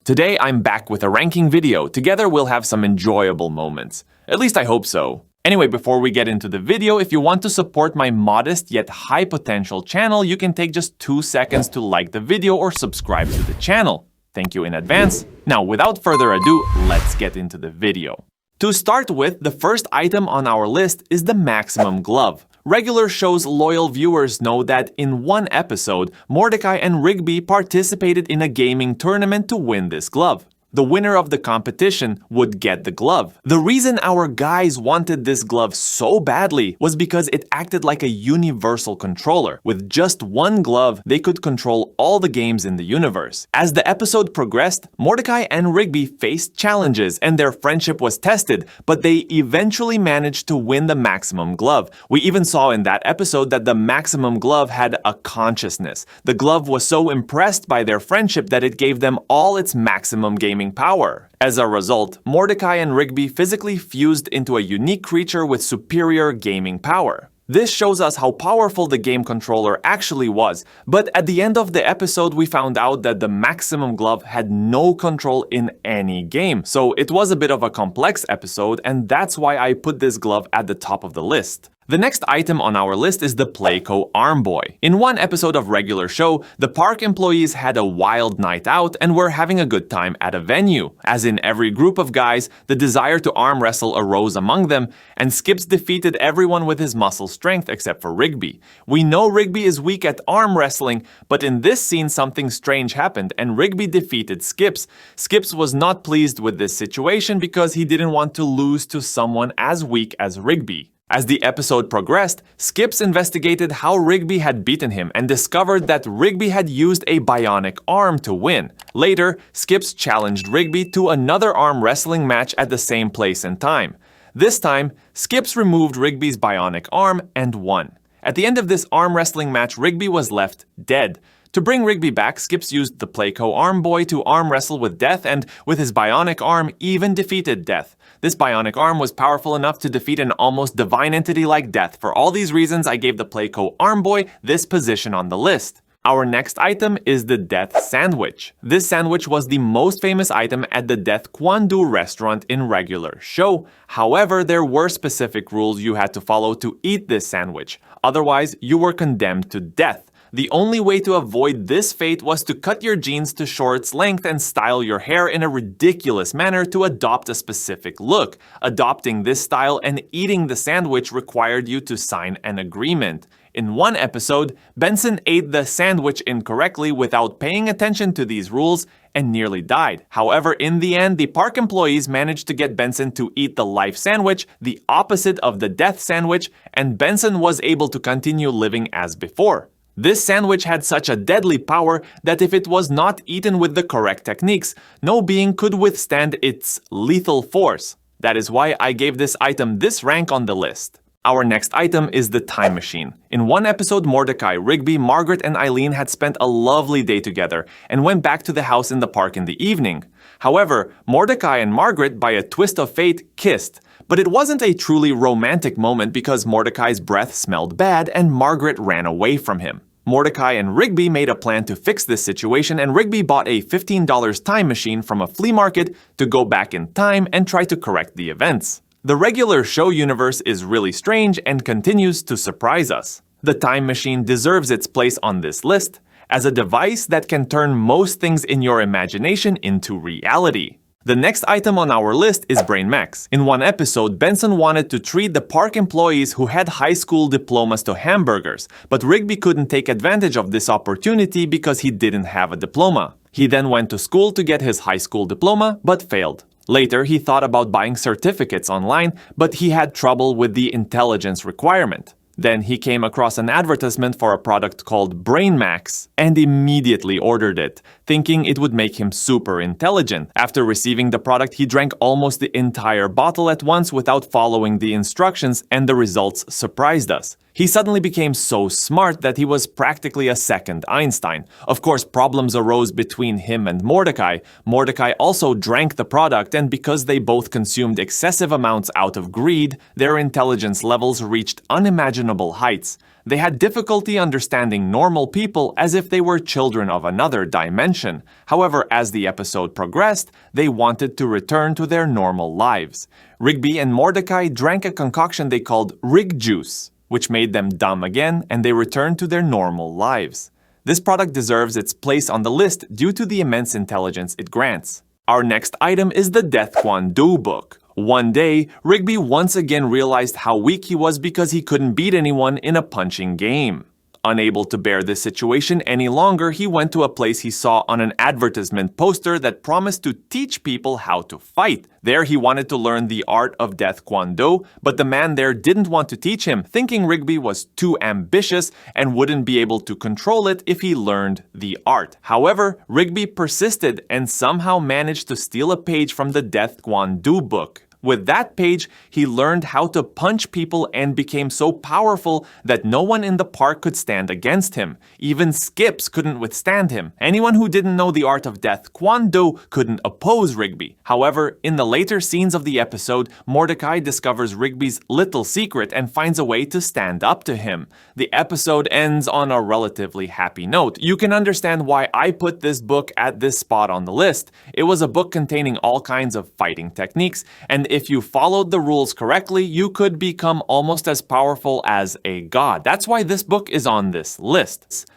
Today I'm back with a ranking video. Together we'll have some enjoyable moments. At least I hope so. Anyway, before we get into the video, if you want to support my modest yet high potential channel, you can take just 2 seconds to like the video or subscribe to the channel. Thank you in advance. Now, without further ado, let's get into the video. To start with, the first item on our list is the Maximum Glove. Regular show's loyal viewers know that in one episode, Mordecai and Rigby participated in a gaming tournament to win this glove. The winner of the competition would get the glove. The reason our guys wanted this glove so badly was because it acted like a universal controller. With just one glove, they could control all the games in the universe. As the episode progressed, Mordecai and Rigby faced challenges and their friendship was tested, but they eventually managed to win the Maximum Glove. We even saw in that episode that the Maximum Glove had a consciousness. The glove was so impressed by their friendship that it gave them all its maximum gaming power. As a result, Mordecai and Rigby physically fused into a unique creature with superior gaming power. This shows us how powerful the game controller actually was, but at the end of the episode we found out that the Maximum Glove had no control in any game, so it was a bit of a complex episode, and that's why I put this glove at the top of the list. The next item on our list is the Playco Arm Boy. In one episode of regular show, the park employees had a wild night out and were having a good time at a venue. As in every group of guys, the desire to arm wrestle arose among them, and Skips defeated everyone with his muscle strength except for Rigby. We know Rigby is weak at arm wrestling, but in this scene something strange happened and Rigby defeated Skips. Skips was not pleased with this situation because he didn't want to lose to someone as weak as Rigby. As the episode progressed, Skips investigated how Rigby had beaten him and discovered that Rigby had used a bionic arm to win. Later, Skips challenged Rigby to another arm wrestling match at the same place and time. This time, Skips removed Rigby's bionic arm and won. At the end of this arm wrestling match, Rigby was left dead. To bring Rigby back, Skips used the Playco Arm Boy to arm wrestle with Death and, with his bionic arm, even defeated Death. This bionic arm was powerful enough to defeat an almost divine entity like Death. For all these reasons, I gave the Playco Arm Boy this position on the list. Our next item is the Death Sandwich. This sandwich was the most famous item at the Death Kwandu restaurant in regular show. However, there were specific rules you had to follow to eat this sandwich. Otherwise, you were condemned to death. The only way to avoid this fate was to cut your jeans to shorts length and style your hair in a ridiculous manner to adopt a specific look. Adopting this style and eating the sandwich required you to sign an agreement. In one episode, Benson ate the sandwich incorrectly without paying attention to these rules and nearly died. However, in the end, the park employees managed to get Benson to eat the life sandwich, the opposite of the death sandwich, and Benson was able to continue living as before. This sandwich had such a deadly power that if it was not eaten with the correct techniques, no being could withstand its lethal force. That is why I gave this item this rank on the list. Our next item is the Time Machine. In one episode, Mordecai, Rigby, Margaret, and Eileen had spent a lovely day together and went back to the house in the park in the evening. However, Mordecai and Margaret, by a twist of fate, kissed. But it wasn't a truly romantic moment because Mordecai's breath smelled bad and Margaret ran away from him. Mordecai and Rigby made a plan to fix this situation, and Rigby bought a $15 time machine from a flea market to go back in time and try to correct the events. The regular show universe is really strange and continues to surprise us. The time machine deserves its place on this list as a device that can turn most things in your imagination into reality. The next item on our list is Brain Max. In one episode, Benson wanted to treat the park employees who had high school diplomas to hamburgers, but Rigby couldn't take advantage of this opportunity because he didn't have a diploma. He then went to school to get his high school diploma, but failed. Later, he thought about buying certificates online, but he had trouble with the intelligence requirement. Then he came across an advertisement for a product called Brain Max and immediately ordered it, thinking it would make him super intelligent. After receiving the product, he drank almost the entire bottle at once without following the instructions, and the results surprised us. He suddenly became so smart that he was practically a second Einstein. Of course, problems arose between him and Mordecai. Mordecai also drank the product, and because they both consumed excessive amounts out of greed, their intelligence levels reached unimaginable unimaginable heights. They had difficulty understanding normal people as if they were children of another dimension. However, as the episode progressed, they wanted to return to their normal lives. Rigby and Mordecai drank a concoction they called Rig Juice, which made them dumb again, and they returned to their normal lives. This product deserves its place on the list due to the immense intelligence it grants. Our next item is the Death Kwon Do book. One day, Rigby once again realized how weak he was because he couldn't beat anyone in a punching game. Unable to bear this situation any longer, he went to a place he saw on an advertisement poster that promised to teach people how to fight. There he wanted to learn the art of Death Kwon Do, but the man there didn't want to teach him, thinking Rigby was too ambitious and wouldn't be able to control it if he learned the art. However, Rigby persisted and somehow managed to steal a page from the Death Kwon Do book. With that page, he learned how to punch people and became so powerful that no one in the park could stand against him. Even Skips couldn't withstand him. Anyone who didn't know the art of Death Kwon Do couldn't oppose Rigby. However, in the later scenes of the episode, Mordecai discovers Rigby's little secret and finds a way to stand up to him. The episode ends on a relatively happy note. You can understand why I put this book at this spot on the list. It was a book containing all kinds of fighting techniques, and if you followed the rules correctly, you could become almost as powerful as a god. That's why this book is on this list.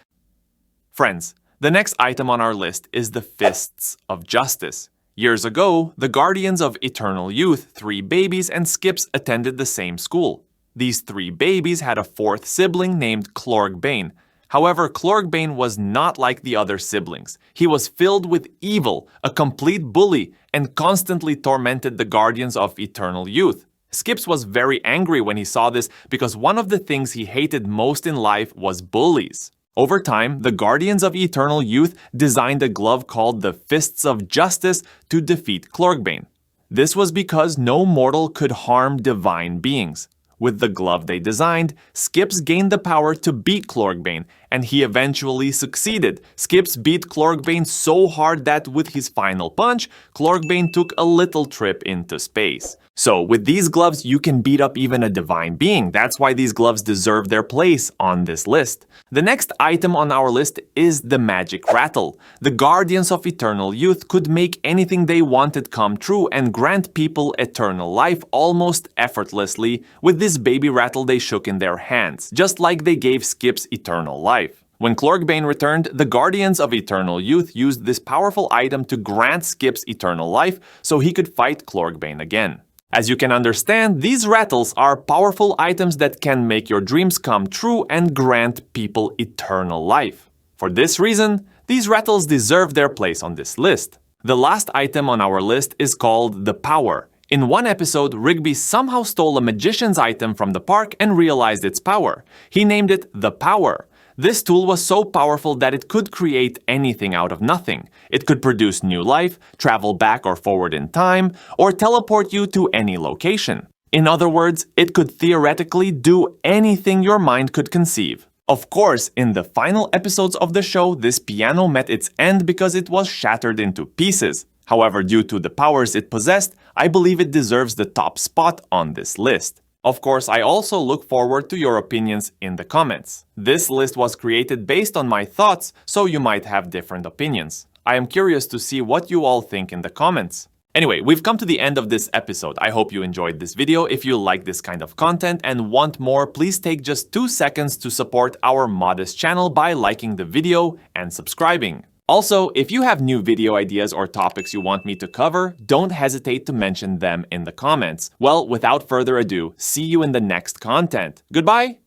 Friends, the next item on our list is the Fists of Justice. Years ago, the Guardians of Eternal Youth, 3 babies and Skips attended the same school. These 3 babies had a 4th sibling named Clorgbane. However, Clorgbane was not like the other siblings. He was filled with evil, a complete bully, and constantly tormented the Guardians of Eternal Youth. Skips was very angry when he saw this because one of the things he hated most in life was bullies. Over time, the Guardians of Eternal Youth designed a glove called the Fists of Justice to defeat Clorgbane. This was because no mortal could harm divine beings. With the glove they designed, Skips gained the power to beat Clorgbane, and he eventually succeeded. Skips beat Clorgbane so hard that with his final punch, Clorgbane took a little trip into space. So, with these gloves, you can beat up even a divine being. That's why these gloves deserve their place on this list. The next item on our list is the Magic Rattle. The Guardians of Eternal Youth could make anything they wanted come true and grant people eternal life almost effortlessly with this baby rattle they shook in their hands, just like they gave Skips eternal life. When Clorgbane returned, the Guardians of Eternal Youth used this powerful item to grant Skips eternal life so he could fight Clorgbane again. As you can understand, these rattles are powerful items that can make your dreams come true and grant people eternal life. For this reason, these rattles deserve their place on this list. The last item on our list is called the Power. In one episode, Rigby somehow stole a magician's item from the park and realized its power. He named it the Power. This tool was so powerful that it could create anything out of nothing. It could produce new life, travel back or forward in time, or teleport you to any location. In other words, it could theoretically do anything your mind could conceive. Of course, in the final episodes of the show, this piano met its end because it was shattered into pieces. However, due to the powers it possessed, I believe it deserves the top spot on this list. Of course, I also look forward to your opinions in the comments. This list was created based on my thoughts, so you might have different opinions. I am curious to see what you all think in the comments. Anyway, we've come to the end of this episode. I hope you enjoyed this video. If you like this kind of content and want more, please take just 2 seconds to support our modest channel by liking the video and subscribing. Also, if you have new video ideas or topics you want me to cover, don't hesitate to mention them in the comments. Well, without further ado, see you in the next content. Goodbye!